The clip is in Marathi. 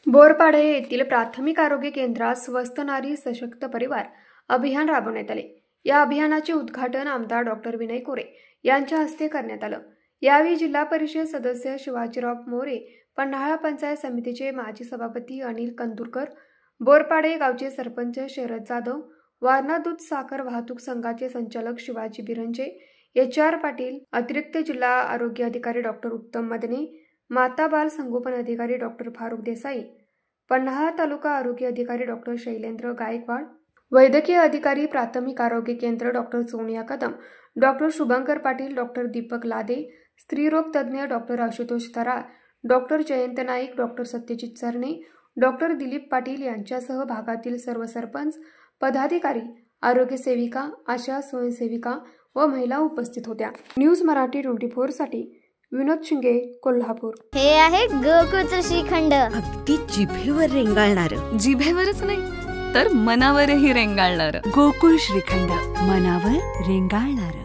बोरपाडे येथील प्राथमिक आरोग्य केंद्रात स्वस्थ नारी सशक्त परिवार अभियान राबवण्यात आले। या अभियानाचे उद्घाटन आमदार डॉक्टर विनय कोरे यांच्या हस्ते करण्यात आलं। यावेळी जिल्हा परिषद सदस्य शिवाजीराव मोरे, पन्हाळा पंचायत समितीचे माजी सभापती अनिल कंदुरकर, बोरपाडे गावचे सरपंच शरद जाधव, वारणा दूध साखर वाहतूक संघाचे संचालक शिवाजी बिरंजे, HR पाटील, अतिरिक्त जिल्हा आरोग्य अधिकारी डॉक्टर उत्तम मदने, माता बाल संगोपन अधिकारी डॉक्टर फारुख देसाई, पन्हाळा तालुका आरोग्य अधिकारी डॉक्टर शैलेंद्र गायकवाड, वैद्यकीय अधिकारी प्राथमिक आरोग्य केंद्र doctor Sonia Kadam, doctor Shubhankar Patil, doctor Deepak Lade, स्त्रीरोग तज्ज्ञ doctor Ashutosh Tharal, doctor Jayant Naik, doctor Satyajit Sarane, doctor Dilip Patil यांच्यासह भागातील सर्व सरपंच, पदाधिकारी, आरोग्य सेविका, आशा स्वयंसेविका व महिला उपस्थित होत्या। न्यूज मराठी 24 साठी विनोद शिंगे, कोल्हापूर। हे आहे गोकुळचं श्रीखंड, अगदी जिभेवर रेंगाळणार। जिभेवरच नाही तर मनावरही रेंगाळणार। गोकुळ श्रीखंड, मनावर रेंगाळणार।